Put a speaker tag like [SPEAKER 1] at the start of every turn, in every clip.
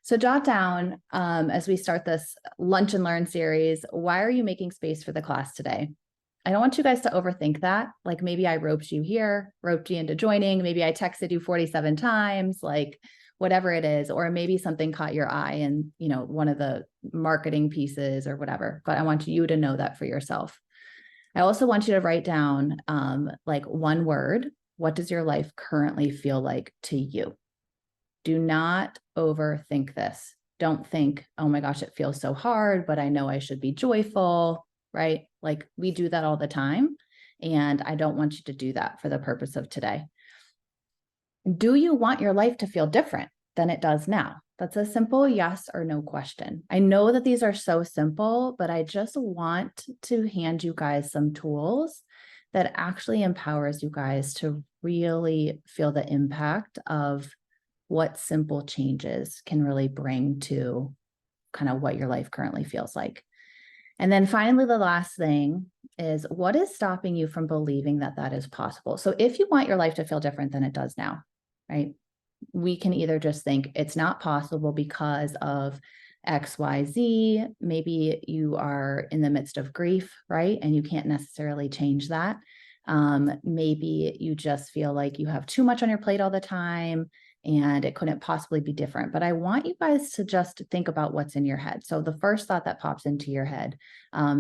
[SPEAKER 1] So jot down, as we start this Lunch and Learn series, why are you making space for the class today? I don't want you guys to overthink that. Like maybe I roped you here, roped you into joining. Maybe I texted you 47 times, like whatever it is, or maybe something caught your eye in, one of the marketing pieces or whatever. But I want you to know that for yourself. I also want you to write down like one word. What does your life currently feel like to you? Do not overthink this. Don't think, oh my gosh, it feels so hard, but I know I should be joyful, right? Like we do that all the time. And I don't want you to do that for the purpose of today. Do you want your life to feel different than it does now? That's a simple yes or no question. I know that these are so simple, but I just want to hand you guys some tools that actually empowers you guys to really feel the impact of what simple changes can really bring to kind of what your life currently feels like. And then finally, the last thing is, what is stopping you from believing that that is possible? So if you want your life to feel different than it does now, right? We can either just think it's not possible because of X, Y, Z. Maybe you are in the midst of grief, right? And you can't necessarily change that. Maybe you just feel like you have too much on your plate all the time and it couldn't possibly be different. But I want you guys to just think about what's in your head. So the first thought that pops into your head,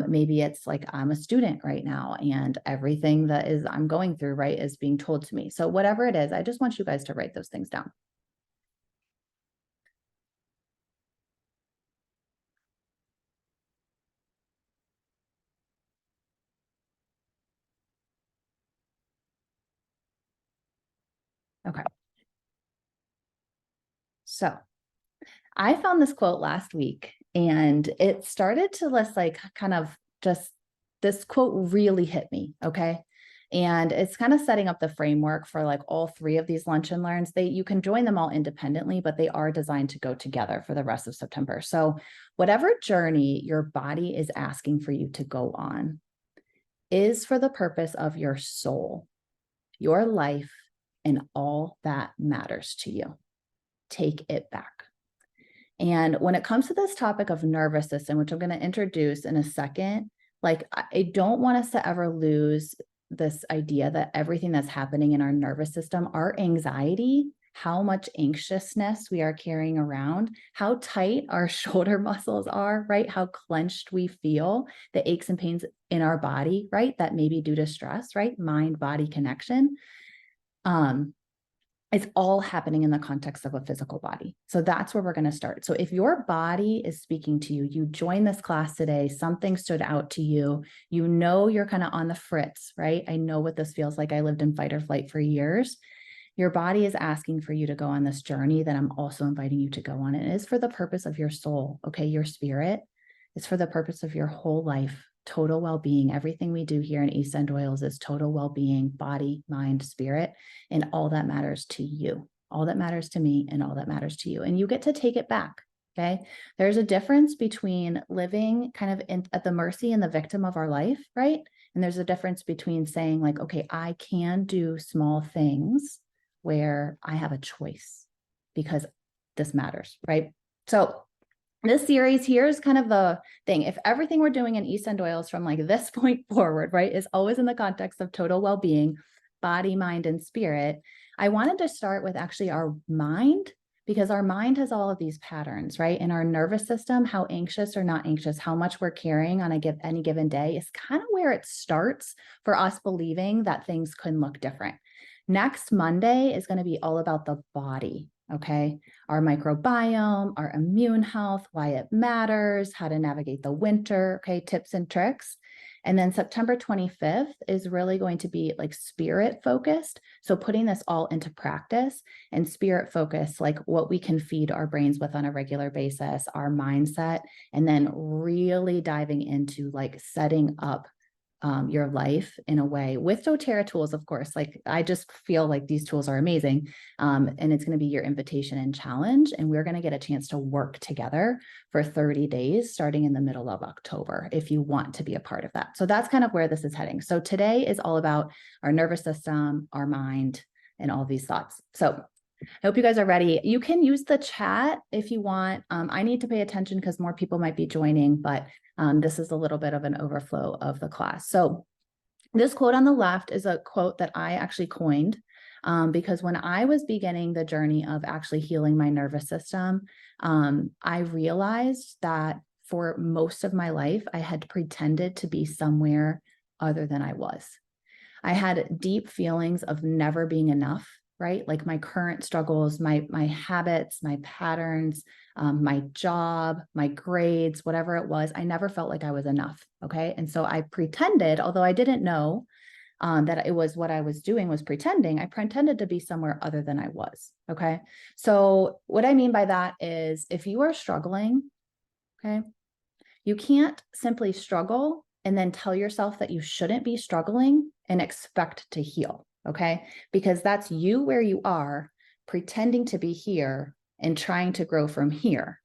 [SPEAKER 1] maybe it's like, I'm a student right now and everything that is I'm going through, right, is being told to me. So whatever it is, I just want you guys to write those things down. Okay. So I found this quote last week and it started to list like kind of just this quote really hit me. Okay. And it's kind of setting up the framework for like all three of these lunch and learns. You can join them all independently, but they are designed to go together for the rest of September. So whatever journey your body is asking for you to go on is for the purpose of your soul, your life, and all that matters to you. Take it back. And when it comes to this topic of nervous system, which I'm going to introduce in a second, like I don't want us to ever lose this idea that everything that's happening in our nervous system, our anxiety, how much anxiousness we are carrying around, how tight our shoulder muscles are, right? How clenched we feel, the aches and pains in our body, right? That may be due to stress, right? Mind-body connection. It's all happening in the context of a physical body. So that's where we're going to start. So if your body is speaking to you, you joined this class today, something stood out to you, you're kind of on the fritz, right? I know what this feels like. I lived in fight or flight for years. Your body is asking for you to go on this journey that I'm also inviting you to go on. It is for the purpose of your soul, okay? Your spirit. It's for the purpose of your whole life. Total well-being. Everything we do here in East End Oils is total well-being, body, mind, spirit, and all that matters to you, all that matters to me, and all that matters to you. And you get to take it back. Okay. There's a difference between living kind of at the mercy and the victim of our life, right? And there's a difference between saying like, okay, I can do small things where I have a choice because this matters, right? So this series here is kind of the thing. If everything we're doing in East End Oils from like this point forward, right, is always in the context of total well-being, body, mind, and spirit, I wanted to start with actually our mind, because our mind has all of these patterns, right? In our nervous system, how anxious or not anxious, how much we're carrying on any given day is kind of where it starts for us believing that things can look different. Next Monday is going to be all about the body. Okay, our microbiome, our immune health, why it matters, how to navigate the winter, okay, tips and tricks. And then September 25th is really going to be like spirit focused. So putting this all into practice and spirit focus, like what we can feed our brains with on a regular basis, our mindset, and then really diving into like setting up your life in a way with doTERRA tools, of course. Like I just feel like these tools are amazing. And it's going to be your invitation and challenge. And we're going to get a chance to work together for 30 days, starting in the middle of October, if you want to be a part of that. So that's kind of where this is heading. So today is all about our nervous system, our mind, and all these thoughts. So I hope you guys are ready. You can use the chat if you want. I need to pay attention because more people might be joining, but this is a little bit of an overflow of the class. So this quote on the left is a quote that I actually coined because when I was beginning the journey of actually healing my nervous system, I realized that for most of my life, I had pretended to be somewhere other than I was. I had deep feelings of never being enough, right? Like my current struggles, my habits, my patterns, my job, my grades, whatever it was, I never felt like I was enough. Okay. And so I pretended, although I didn't know that it was what I was doing was pretending, I pretended to be somewhere other than I was. Okay. So what I mean by that is if you are struggling, okay, you can't simply struggle and then tell yourself that you shouldn't be struggling and expect to heal, okay? Because that's you where you are, pretending to be here and trying to grow from here.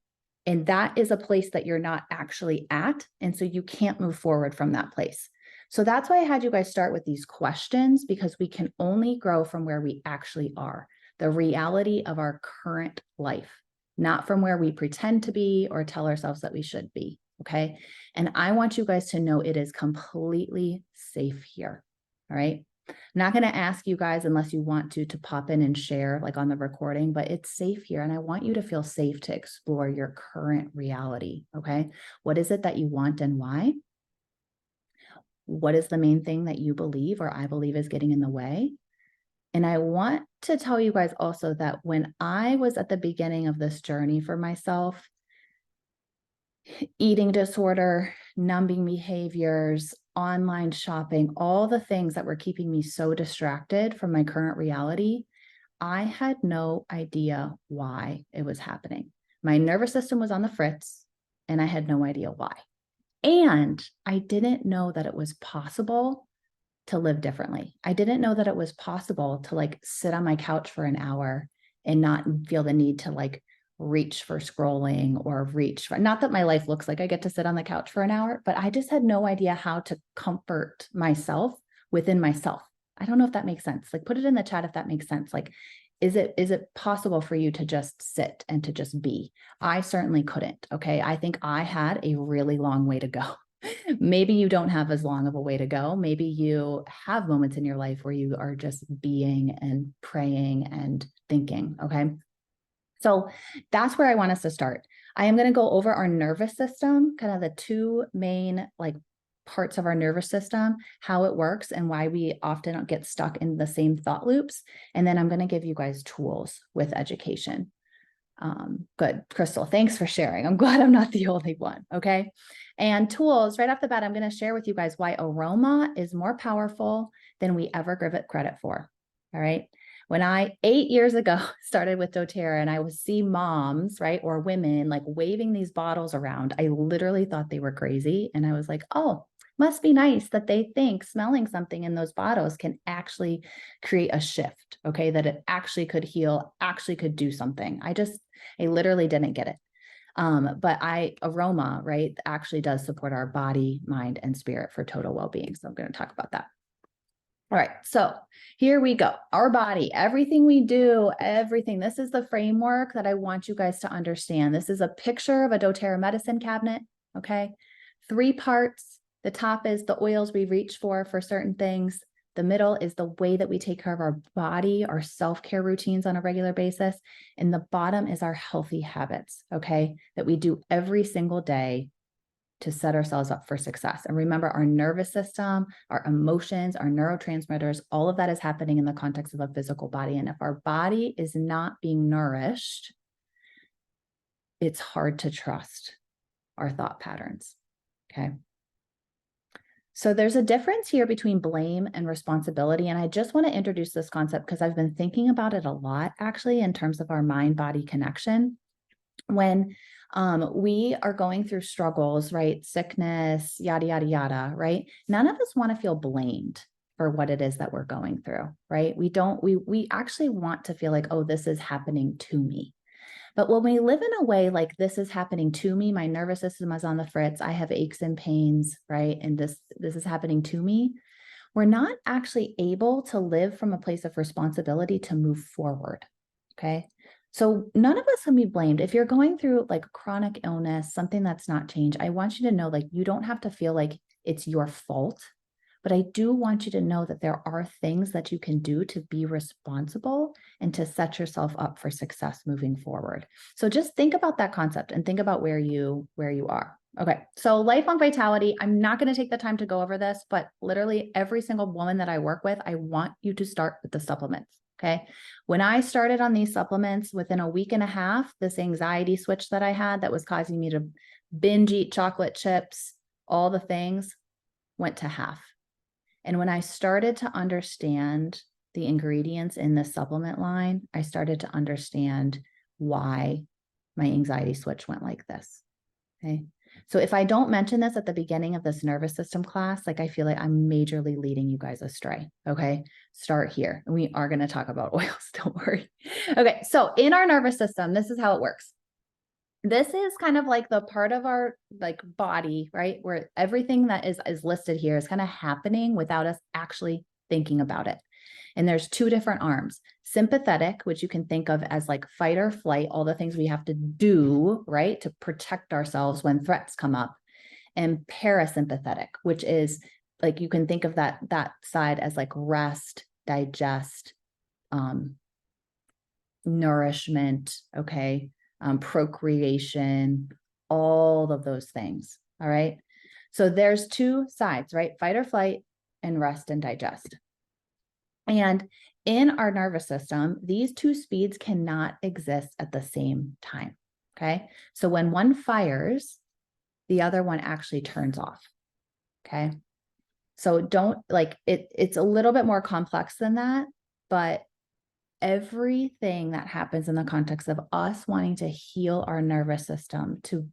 [SPEAKER 1] And that is a place that you're not actually at. And so you can't move forward from that place. So that's why I had you guys start with these questions, because we can only grow from where we actually are, the reality of our current life, not from where we pretend to be or tell ourselves that we should be. Okay. And I want you guys to know it is completely safe here. All right. I'm not going to ask you guys unless you want to pop in and share like on the recording, but it's safe here. And I want you to feel safe to explore your current reality. Okay. What is it that you want and why? What is the main thing that you believe or I believe is getting in the way? And I want to tell you guys also that when I was at the beginning of this journey for myself, eating disorder, numbing behaviors, online shopping, all the things that were keeping me so distracted from my current reality, I had no idea why it was happening. My nervous system was on the fritz, and I had no idea why. And I didn't know that it was possible to live differently. I didn't know that it was possible to like sit on my couch for an hour and not feel the need to like reach for scrolling or reach for, not that my life looks like I get to sit on the couch for an hour, but I just had no idea how to comfort myself within myself. I don't know if that makes sense. Like put it in the chat if that makes sense. Like, is it possible for you to just sit and to just be? I certainly couldn't. Okay. I think I had a really long way to go. Maybe you don't have as long of a way to go. Maybe you have moments in your life where you are just being and praying and thinking. Okay. So that's where I want us to start. I am going to go over our nervous system, kind of the two main like parts of our nervous system, how it works and why we often get stuck in the same thought loops. And then I'm going to give you guys tools with education. Good. Crystal, thanks for sharing. I'm glad I'm not the only one. Okay. And tools right off the bat, I'm going to share with you guys why aroma is more powerful than we ever give it credit for. All right. When I 8 years ago started with doTERRA and I would see moms, right, or women like waving these bottles around, I literally thought they were crazy. And I was like, oh, must be nice that they think smelling something in those bottles can actually create a shift. Okay. That it actually could heal, actually could do something. I literally didn't get it. But aroma, right, actually does support our body, mind, and spirit for total well-being. So I'm going to talk about that. All right, so here we go. Our body, everything we do, everything. This is the framework that I want you guys to understand. This is a picture of a doTERRA medicine cabinet, okay? 3 parts. The top is the oils we reach for certain things. The middle is the way that we take care of our body, our self-care routines on a regular basis. And the bottom is our healthy habits, okay, that we do every single day to set ourselves up for success. And remember, our nervous system, our emotions, our neurotransmitters, all of that is happening in the context of a physical body. And if our body is not being nourished, it's hard to trust our thought patterns, okay? So there's a difference here between blame and responsibility. And I just want to introduce this concept because I've been thinking about it a lot, actually, in terms of our mind-body connection. When we are going through struggles, right? Sickness, yada, yada, yada, right? None of us want to feel blamed for what it is that we're going through, right? We actually want to feel like, oh, this is happening to me. But when we live in a way like this is happening to me, my nervous system is on the fritz, I have aches and pains, right? And this is happening to me. We're not actually able to live from a place of responsibility to move forward. Okay. So none of us can be blamed. If you're going through like chronic illness, something that's not changed, I want you to know like you don't have to feel like it's your fault. But I do want you to know that there are things that you can do to be responsible and to set yourself up for success moving forward. So just think about that concept and think about where you are. Okay, so lifelong vitality, I'm not going to take the time to go over this, but literally every single woman that I work with, I want you to start with the supplements. Okay. When I started on these supplements within a week and a half, this anxiety switch that I had that was causing me to binge eat chocolate chips, all the things went to half. And when I started to understand the ingredients in the supplement line, I started to understand why my anxiety switch went like this. Okay. So if I don't mention this at the beginning of this nervous system class, like I feel like I'm majorly leading you guys astray. Okay. Start here. And we are going to talk about oils. Don't worry. Okay. So in our nervous system, this is how it works. This is kind of like the part of our like body, right? Where everything that is listed here is kind of happening without us actually thinking about it. And there's two different arms: sympathetic, which you can think of as like fight or flight, all the things we have to do, right, to protect ourselves when threats come up, and parasympathetic, which is like you can think of that side as like rest, digest, nourishment, okay, procreation, all of those things. All right. So there's two sides, right? Fight or flight and rest and digest. And in our nervous system, these two speeds cannot exist at the same time. Okay. So when one fires, the other one actually turns off. Okay. So don't like it's a little bit more complex than that, but everything that happens in the context of us wanting to heal our nervous system, to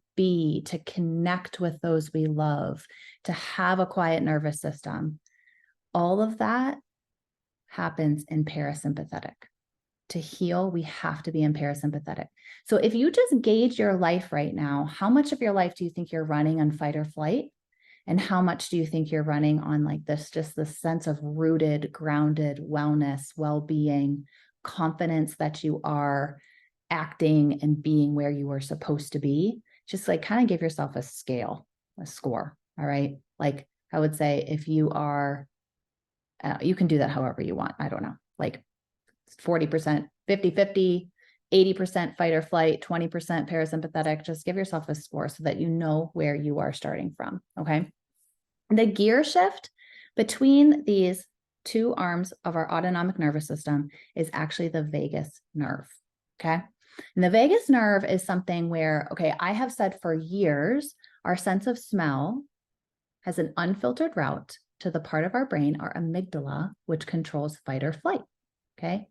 [SPEAKER 1] connect with those we love, to have a quiet nervous system, all of that happens in parasympathetic. To heal, we have to be in parasympathetic. So if you just gauge your life right now, how much of your life do you think you're running on fight or flight? And how much do you think you're running on like this, just this sense of rooted, grounded wellness, well-being, confidence that you are acting and being where you are supposed to be? Just like kind of give yourself a scale, a score. All right. Like I would say if you are, you can do that however you want. I don't know, like 40%, 50-50, 80% fight or flight, 20% parasympathetic. Just give yourself a score so that you know where you are starting from. Okay. The gear shift between these two arms of our autonomic nervous system is actually the vagus nerve. Okay. And the vagus nerve is something where, okay, I have said for years, our sense of smell has an unfiltered route to the part of our brain, our amygdala, which controls fight or flight. Okay.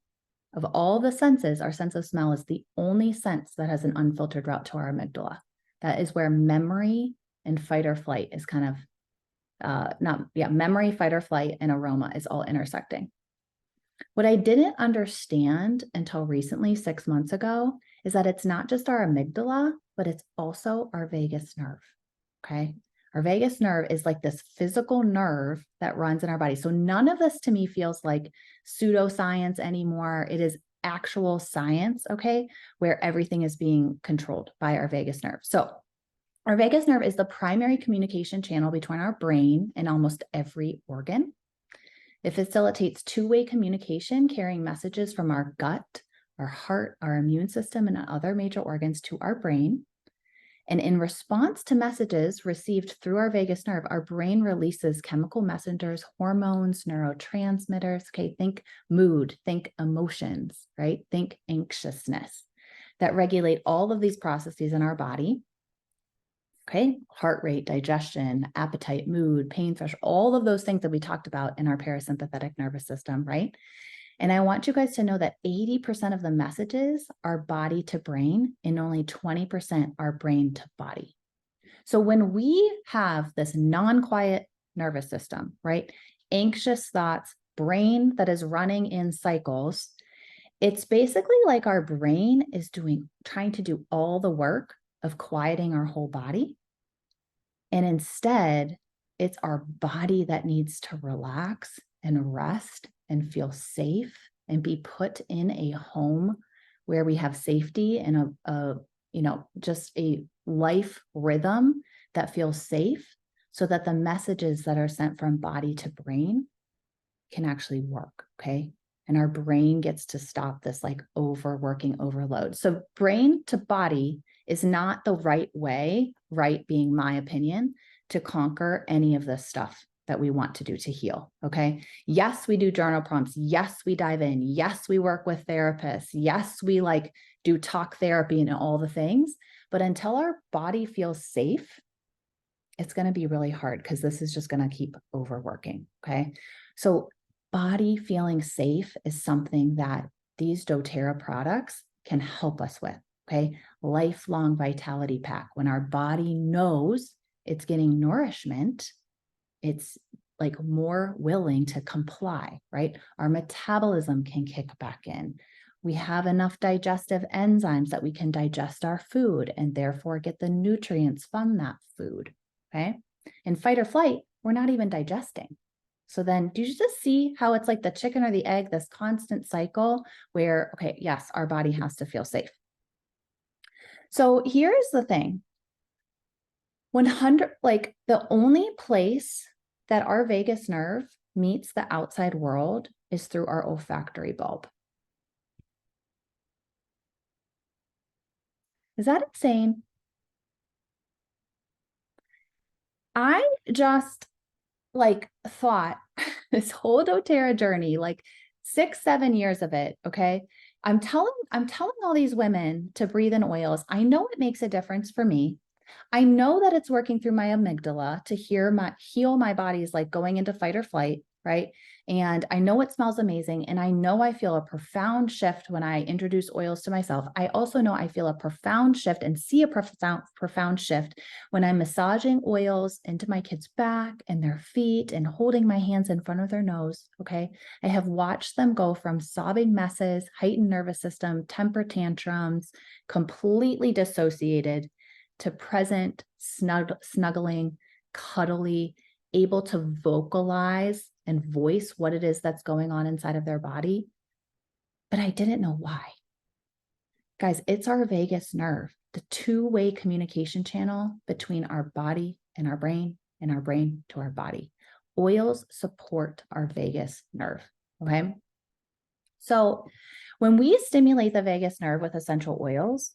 [SPEAKER 1] Of all the senses, our sense of smell is the only sense that has an unfiltered route to our amygdala. That is where memory and fight or flight is kind of memory, fight or flight, and aroma is all intersecting. What I didn't understand until recently, 6 months ago, is that it's not just our amygdala, but it's also our vagus nerve. Okay. Our vagus nerve is like this physical nerve that runs in our body. So none of this to me feels like pseudoscience anymore. It is actual science, okay, where everything is being controlled by our vagus nerve. So our vagus nerve is the primary communication channel between our brain and almost every organ. It facilitates two-way communication, carrying messages from our gut, our heart, our immune system, and other major organs to our brain. And in response to messages received through our vagus nerve, our brain releases chemical messengers, hormones, neurotransmitters. Okay, think mood, think emotions, right? Think anxiousness that regulate all of these processes in our body. Okay, heart rate, digestion, appetite, mood, pain threshold, all of those things that we talked about in our parasympathetic nervous system, right? And I want you guys to know that 80% of the messages are body to brain and only 20% are brain to body. So when we have this non-quiet nervous system, right? Anxious thoughts, brain that is running in cycles, it's basically like our brain is trying to do all the work of quieting our whole body. And instead, it's our body that needs to relax and rest and feel safe and be put in a home where we have safety and just a life rhythm that feels safe, so that the messages that are sent from body to brain can actually work, okay? And our brain gets to stop this like overworking overload. So brain to body is not the right way, right being my opinion, to conquer any of this stuff that we want to do to heal, okay? Yes, we do journal prompts. Yes, we dive in. Yes, we work with therapists. Yes, we like do talk therapy and all the things. But until our body feels safe, it's going to be really hard because this is just going to keep overworking, okay? So body feeling safe is something that these doTERRA products can help us with, okay? Lifelong vitality pack. When our body knows it's getting nourishment, it's like more willing to comply, right? Our metabolism can kick back in. We have enough digestive enzymes that we can digest our food and therefore get the nutrients from that food, okay? In fight or flight, we're not even digesting. So then do you just see how it's like the chicken or the egg, this constant cycle where, okay, yes, our body has to feel safe. So here's the thing. 100, like the only place that our vagus nerve meets the outside world is through our olfactory bulb. Is that insane? I just like thought this whole doTERRA journey, like 6-7 years of it, okay? I'm telling all these women to breathe in oils. I know it makes a difference for me. I know that it's working through my amygdala to heal my body's like going into fight or flight, right? And I know it smells amazing. And I know I feel a profound shift when I introduce oils to myself. I also know I feel a profound shift and see a profound shift when I'm massaging oils into my kids' back and their feet and holding my hands in front of their nose, okay? I have watched them go from sobbing messes, heightened nervous system, temper tantrums, completely dissociated, to present, snuggling, cuddly, able to vocalize and voice what it is that's going on inside of their body. But I didn't know why. Guys, it's our vagus nerve, the two-way communication channel between our body and our brain to our body. Oils support our vagus nerve, okay? So when we stimulate the vagus nerve with essential oils,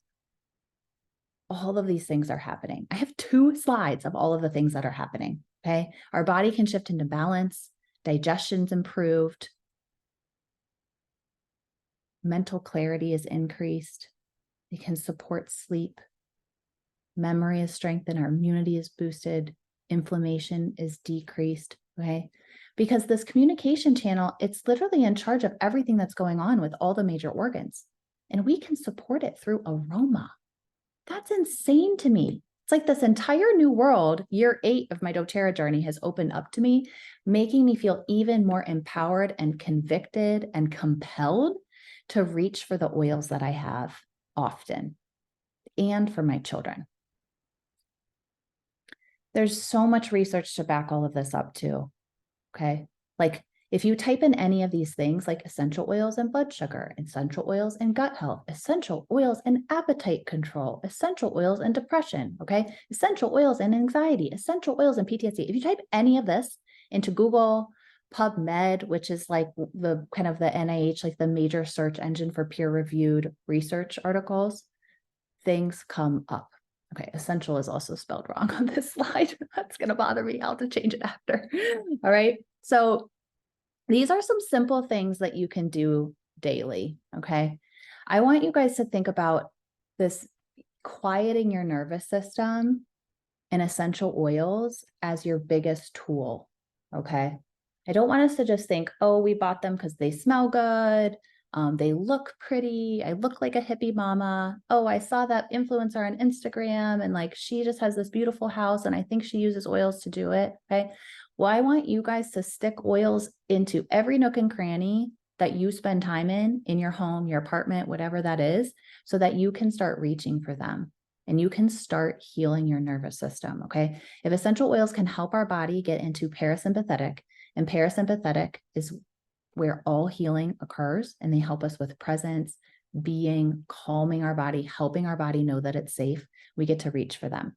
[SPEAKER 1] all of these things are happening. I have 2 slides of all of the things that are happening, okay? Our body can shift into balance, digestion's improved, mental clarity is increased, it can support sleep, memory is strengthened, our immunity is boosted, inflammation is decreased, okay? Because this communication channel, it's literally in charge of everything that's going on with all the major organs, and we can support it through aroma. That's insane to me. It's like this entire new world, year 8 of my doTERRA journey has opened up to me, making me feel even more empowered and convicted and compelled to reach for the oils that I have often and for my children. There's so much research to back all of this up too, okay? Like if you type in any of these things like essential oils and blood sugar, essential oils and gut health, essential oils and appetite control, essential oils and depression, okay? Essential oils and anxiety, essential oils and PTSD. If you type any of this into Google, PubMed, which is like the kind of the NIH, like the major search engine for peer-reviewed research articles, things come up. Okay, essential is also spelled wrong on this slide. That's going to bother me. I'll have to change it after. All right. So these are some simple things that you can do daily, okay? I want you guys to think about this quieting your nervous system and essential oils as your biggest tool, okay? I don't want us to just think, oh, we bought them because they smell good, they look pretty, I look like a hippie mama. Oh, I saw that influencer on Instagram and like she just has this beautiful house and I think she uses oils to do it, okay? Well, I want you guys to stick oils into every nook and cranny that you spend time in your home, your apartment, whatever that is, so that you can start reaching for them and you can start healing your nervous system, okay? If essential oils can help our body get into parasympathetic, and parasympathetic is where all healing occurs, and they help us with presence, being, calming our body, helping our body know that it's safe, we get to reach for them.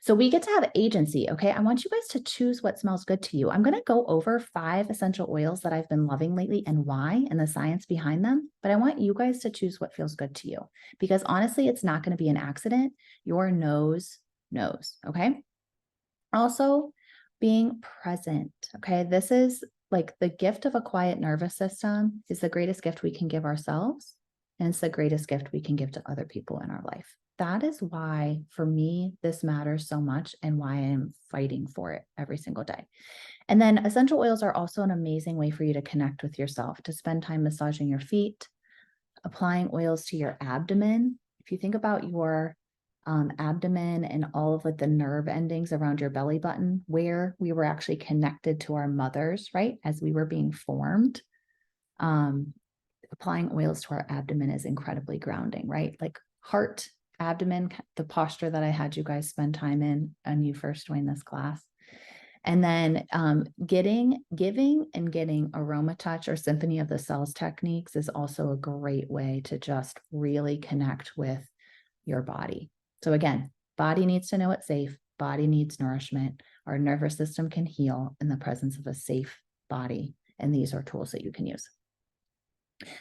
[SPEAKER 1] So we get to have agency. Okay. I want you guys to choose what smells good to you. I'm going to go over 5 essential oils that I've been loving lately and why and the science behind them. But I want you guys to choose what feels good to you, because honestly, it's not going to be an accident. Your nose knows. Okay. Also, being present. Okay. This is like the gift of a quiet nervous system is the greatest gift we can give ourselves. And it's the greatest gift we can give to other people in our life. That is why, for me, this matters so much and why I'm fighting for it every single day. And then essential oils are also an amazing way for you to connect with yourself, to spend time massaging your feet, applying oils to your abdomen. If you think about your abdomen and all of like the nerve endings around your belly button, where we were actually connected to our mothers, right? As we were being formed, applying oils to our abdomen is incredibly grounding, right? Like heart, abdomen, the posture that I had you guys spend time in when you first joined this class. And then giving and getting aroma touch or symphony of the cells techniques is also a great way to just really connect with your body. So again, body needs to know it's safe. Body needs nourishment. Our nervous system can heal in the presence of a safe body. And these are tools that you can use.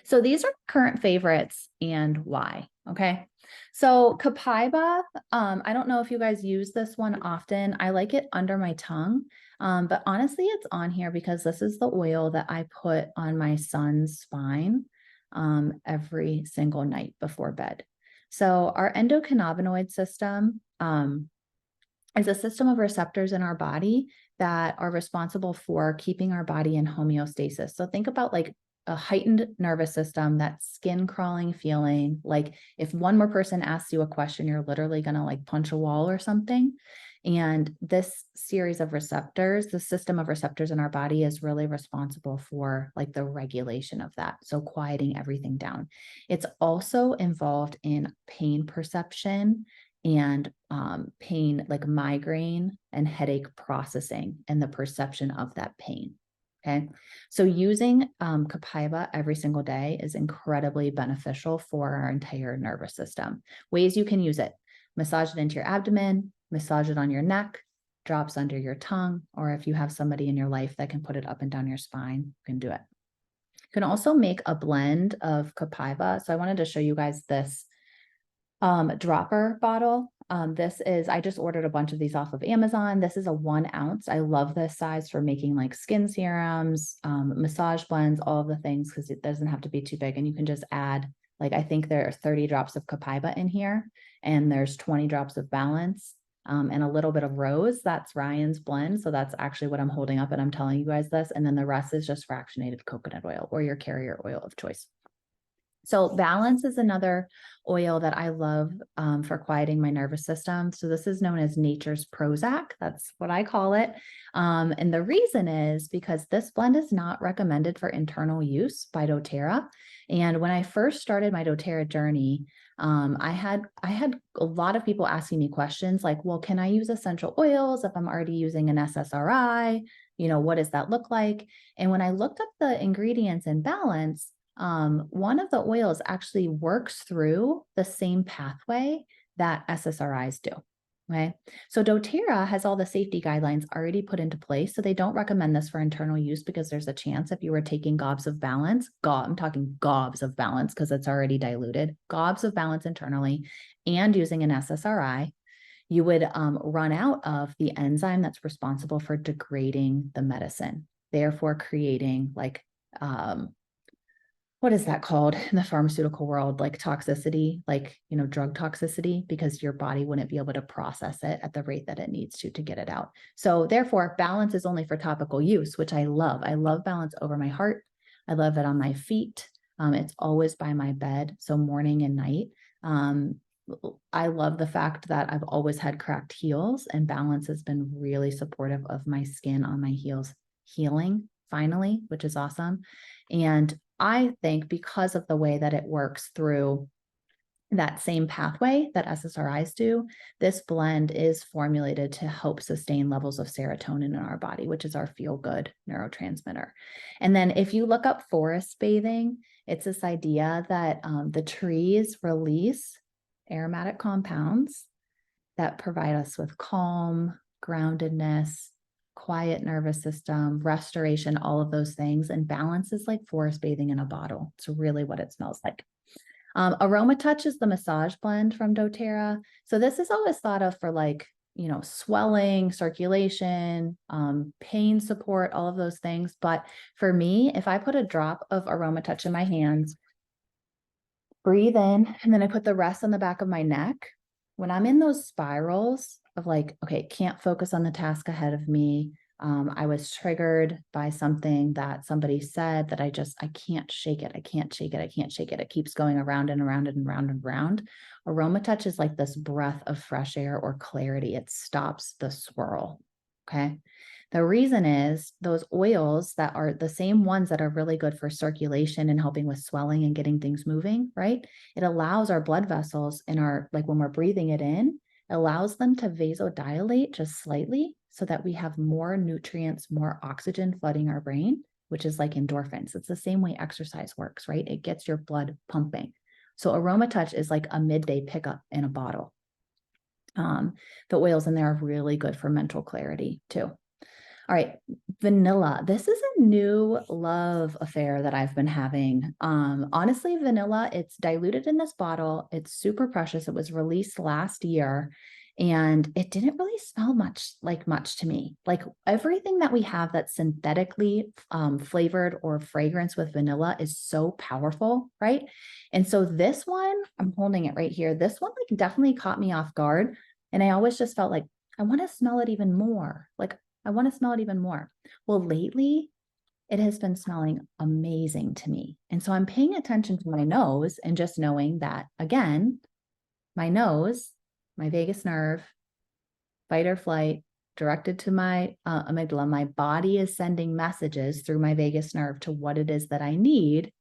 [SPEAKER 1] So these are current favorites and why. Okay. So Copaiba, I don't know if you guys use this one often. I like it under my tongue. But honestly, it's on here because this is the oil that I put on my son's spine every single night before bed. So our endocannabinoid system is a system of receptors in our body that are responsible for keeping our body in homeostasis. So think about like a heightened nervous system, that skin crawling feeling. Like if one more person asks you a question, you're literally going to like punch a wall or something. And this series of receptors, the system of receptors in our body is really responsible for like the regulation of that. So quieting everything down. It's also involved in pain perception and pain, like migraine and headache processing and the perception of that pain. Okay. So using Copaiba every single day is incredibly beneficial for our entire nervous system. Ways you can use it: massage it into your abdomen, massage it on your neck, drops under your tongue, or if you have somebody in your life that can put it up and down your spine, you can do it. You can also make a blend of Copaiba. So I wanted to show you guys this dropper bottle. I just ordered a bunch of these off of Amazon. This is a 1 ounce. I love this size for making like skin serums, massage blends, all of the things, because it doesn't have to be too big. And you can just add, like, I think there are 30 drops of Copaiba in here, and there's 20 drops of Balance, and a little bit of Rose. That's Ryan's blend. So that's actually what I'm holding up, and I'm telling you guys this. And then the rest is just fractionated coconut oil or your carrier oil of choice. So Balance is another oil that I love for quieting my nervous system. So this is known as nature's Prozac. That's what I call it. And the reason is because this blend is not recommended for internal use by doTERRA. And when I first started my doTERRA journey, I had a lot of people asking me questions like, well, can I use essential oils if I'm already using an SSRI? You know, what does that look like? And when I looked up the ingredients in Balance, one of the oils actually works through the same pathway that SSRIs do. Okay. So doTERRA has all the safety guidelines already put into place. So they don't recommend this for internal use because there's a chance if you were taking gobs of Balance, I'm talking gobs of Balance because it's already diluted, gobs of Balance internally and using an SSRI, you would run out of the enzyme that's responsible for degrading the medicine, therefore creating like, what is that called in the pharmaceutical world? Like toxicity, like, you know, drug toxicity, because your body wouldn't be able to process it at the rate that it needs to get it out. So therefore, Balance is only for topical use, which I love. I love Balance over my heart. I love it on my feet. It's always by my bed. So morning and night. I love the fact that I've always had cracked heels, and Balance has been really supportive of my skin on my heels healing finally, which is awesome. And I think because of the way that it works through that same pathway that SSRIs do, this blend is formulated to help sustain levels of serotonin in our body, which is our feel-good neurotransmitter. And then if you look up forest bathing, It's this idea that the trees release aromatic compounds that provide us with calm, groundedness, quiet nervous system, restoration, all of those things. And balance is like forest bathing in a bottle. It's really what it smells like. Aroma Touch is the massage blend from doTERRA. So this is always thought of for like, swelling, circulation, pain support, all of those things. But for me, if I put a drop of Aroma Touch in my hands, breathe in, and then I put the rest on the back of my neck, when I'm in those spirals of like, okay, can't focus on the task ahead of me. I was triggered by something that somebody said that I can't shake it. I can't shake it. I can't shake it. It keeps going around and around and around and around. Aroma Touch is like this breath of fresh air or clarity. It stops the swirl. Okay. The reason is those oils that are the same ones that are really good for circulation and helping with swelling and getting things moving, right? It allows our blood vessels in our, like when we're breathing it in, it allows them to vasodilate just slightly so that we have more nutrients, more oxygen flooding our brain, which is like endorphins. It's the same way exercise works, right? It gets your blood pumping. So Aroma Touch is like a midday pickup in a bottle. The oils in there are really good for mental clarity too. All right, vanilla. This is a new love affair that I've been having. Honestly, vanilla, it's diluted in this bottle. It's super precious. It was released last year and it didn't really smell much to me. Like everything that we have that's synthetically flavored or fragrance with vanilla is so powerful, right? And so this one, I'm holding it right here. This one like definitely caught me off guard. And I always just felt like, I want to smell it even more. Like I want to smell it even more. Well, lately it has been smelling amazing to me. And so I'm paying attention to my nose and just knowing that, again, my nose, my vagus nerve, fight or flight, directed to my amygdala, my body is sending messages through my vagus nerve to what it is that I need.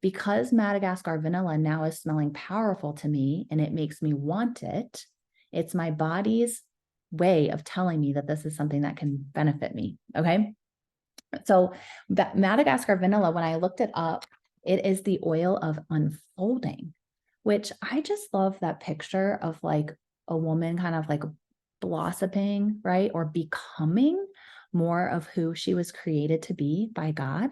[SPEAKER 1] Because Madagascar vanilla now is smelling powerful to me and it makes me want it, it's my body's way of telling me that this is something that can benefit me. Okay. So that Madagascar vanilla, when I looked it up, it is the oil of unfolding, which I just love that picture of like a woman kind of like blossoming, right? Or becoming more of who she was created to be by God.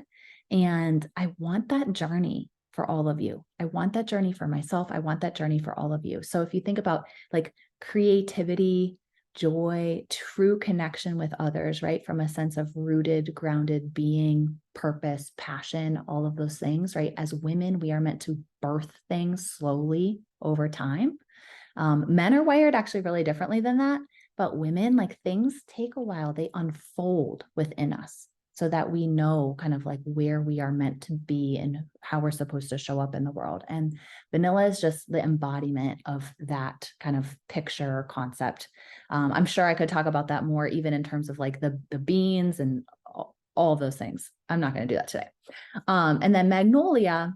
[SPEAKER 1] And I want that journey for all of you. I want that journey for myself. I want that journey for all of you. So if you think about like creativity, joy, true connection with others, right? From a sense of rooted, grounded being, purpose, passion, all of those things, right? As women, we are meant to birth things slowly over time. Men are wired actually really differently than that, but women, like things take a while, they unfold within us so that we know kind of like where we are meant to be and how we're supposed to show up in the world. And vanilla is just the embodiment of that kind of picture or concept. I'm sure I could talk about that more, even in terms of like the beans and all of those things. I'm not going to do that today. And then magnolia,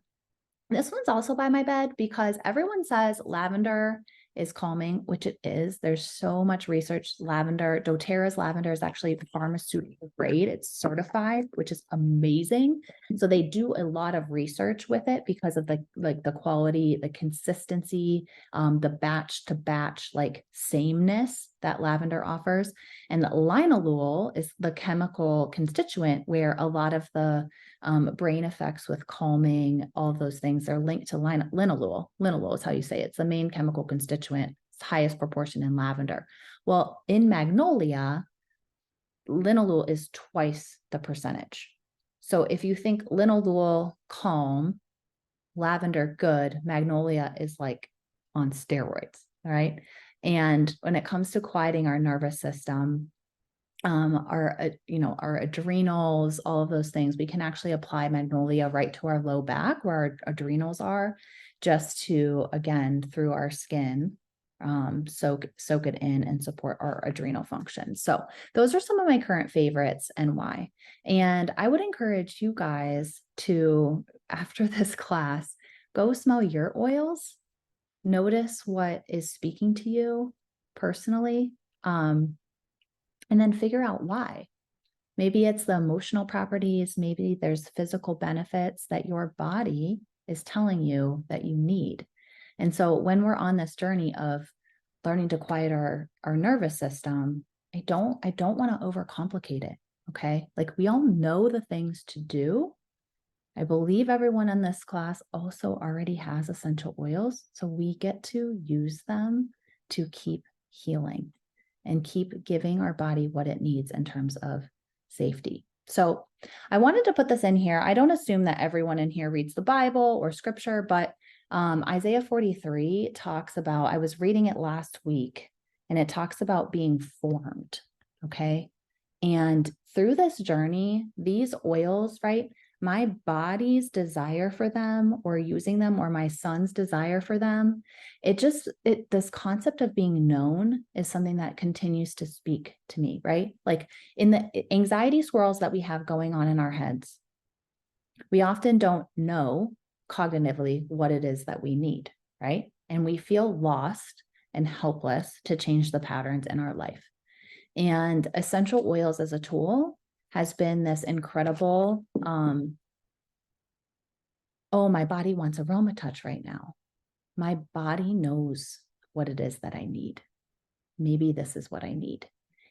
[SPEAKER 1] this one's also by my bed because everyone says lavender is calming, which it is. There's so much research. Lavender, doTERRA's lavender is actually pharmaceutical grade. It's certified, which is amazing. So they do a lot of research with it because of the quality, the consistency, the batch to batch like sameness that lavender offers. And linalool is the chemical constituent where a lot of the brain effects with calming, all of those things are linked to linalool. Linalool is how you say it. It's the main chemical constituent. It's highest proportion in lavender. Well, in magnolia, linalool is twice the percentage. So if you think linalool calm, lavender good, magnolia is like on steroids, all right? And when it comes to quieting our nervous system, our adrenals, all of those things, we can actually apply magnolia right to our low back where our adrenals are, just to, again, through our skin, soak it in and support our adrenal function. So those are some of my current favorites and why. And I would encourage you guys to, after this class, go smell your oils, notice what is speaking to you personally, and then figure out why. Maybe it's the emotional properties, maybe there's physical benefits that your body is telling you that you need. And so when we're on this journey of learning to quiet our nervous system, I don't want to overcomplicate it. Okay. Like we all know the things to do. I believe everyone in this class also already has essential oils. So we get to use them to keep healing and keep giving our body what it needs in terms of safety. So I wanted to put this in here. I don't assume that everyone in here reads the Bible or scripture, but Isaiah 43 talks about, I was reading it last week, and it talks about being formed. Okay. And through this journey, these oils, right? My body's desire for them or using them, or my son's desire for them, this concept of being known is something that continues to speak to me, right? Like in the anxiety swirls that we have going on in our heads, we often don't know cognitively what it is that we need, right? And we feel lost and helpless to change the patterns in our life. And essential oils as a tool has been this incredible, oh, my body wants aroma touch right now. My body knows what it is that I need. Maybe this is what I need.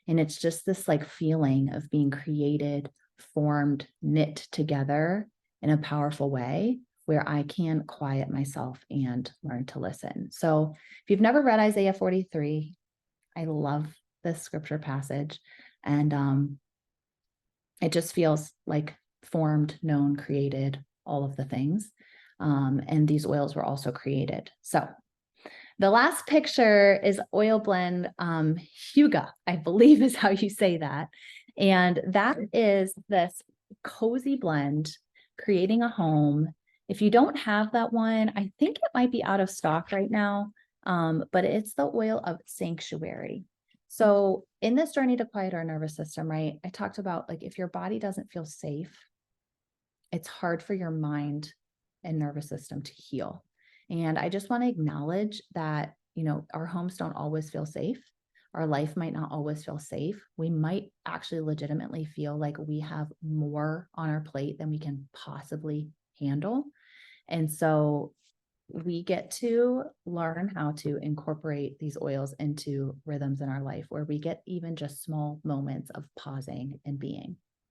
[SPEAKER 1] And it's just this like feeling of being created, formed, knit together in a powerful way where I can quiet myself and learn to listen. So if you've never read Isaiah 43, I love this scripture passage. And it just feels like formed, known, created, all of the things. And these oils were also created. So the last picture is oil blend Huga, I believe is how you say that. And that is this cozy blend, creating a home. If you don't have that one, I think it might be out of stock right now, but it's the oil of sanctuary. So in this journey to quiet our nervous system, right, I talked about like if your body doesn't feel safe, it's hard for your mind and nervous system to heal. And I just want to acknowledge that, you know, our homes don't always feel safe. Our life might not always feel safe. We might actually legitimately feel like we have more on our plate than we can possibly handle. And so we get to learn how to incorporate these oils into rhythms in our life where we get even just small moments of pausing and being.